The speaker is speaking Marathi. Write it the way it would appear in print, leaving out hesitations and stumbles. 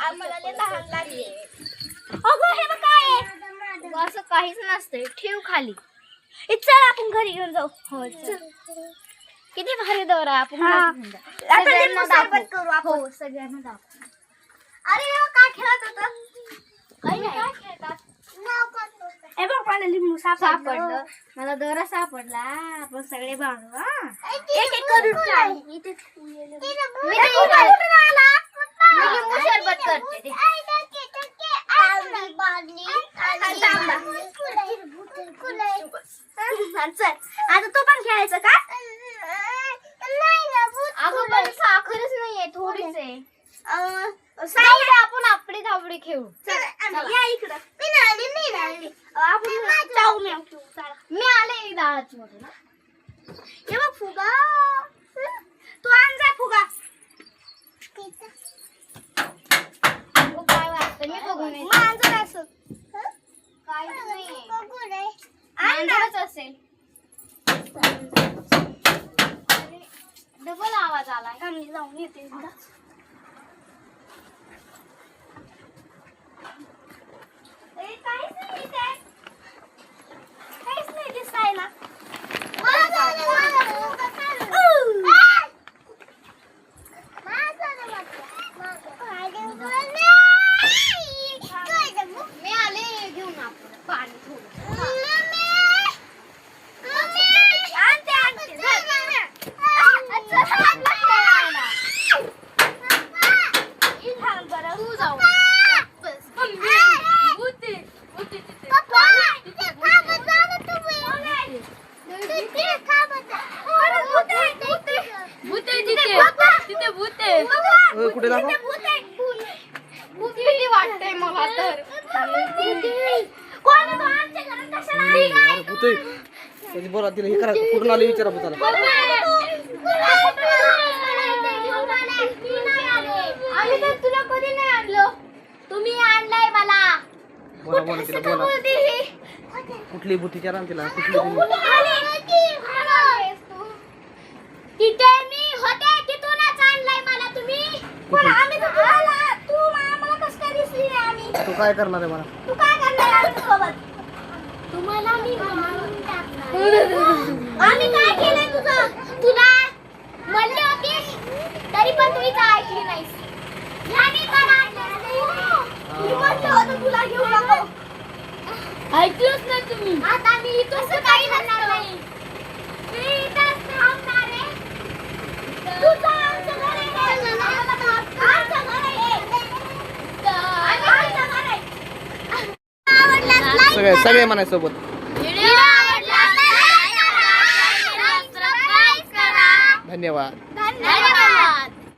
आम्हाला लय तहान लागली. अगं हे बघ काय आहे? असं काहीच नसतंय. ठेव खाली. चल आपण घरी घेऊन जाऊ. हो चल. किती भारी दौरा आपण सगळ्यांना दाखवत करू आपण. हो सगळ्यांना दाखवू. अरे काय खेळत होतं? काही नाही. काय खेळतात? ए बघ मला लिंबू सापडलं. मला दोरा सापडला. आपण सगळे बांधू. एक एक करून इथे लिंबू सरबत करते. चल आता तू पण खेळायचं का? अगं पण साखरच नाहीये, थोडीच आहे. आपण आपली धावडी खेळू. या इकडं. मी आले दाळाची मध्ये. हे बघ फुगा. तू आण जा फुगा. काय वाटतं मी बघून मांजर असं काहीच नाहीये. मांजरच असेल. डबल आवाज आला. मी जाऊन येते. काहीच नाही दिसायला. मी आले घेऊन आपण पाणी थोडं. तू जाऊ. कुठे दाखव? किती वाटतंय मला तर. बोला तिला हे करा. कुठून आले विचारा भूताला. आम्ही तर तुला कधी नाही आणलं. तुम्ही आणलंय मला. बोला बोला तिला बोला. कुठली भूत विचारा ना तिला. कुठली तिथे मी होते तिथूनच आणलंय मला तुम्ही. पण आम्ही तर तुला तू आम्हाला कसं काय दिसली नाही आम्ही. तू काय करणार आहे मला? तू काय करणार आमच्या सोबत? तुम्हाला मी मारून टाकणार. आम्ही काय केलंय तुझं? तुला म्हणले होतीस तरी पण तू इथं ऐकली नाहीस. ह्याने पण आणलं तू म्हणलं होतं तुला घेऊ नको. ऐकलंच नाही तुम्ही. आता मी इथं काही करणार नाही. मी इथंच थांबणार आहे. तुझं आमचं घर आहे. आमचं घर आहे. आमचं घर आहे. सगळे म्हणाय सोबत. व्हिडिओ आवडला तर लाईक करा, सबस्क्राइब करा. धन्यवाद. धन्यवाद.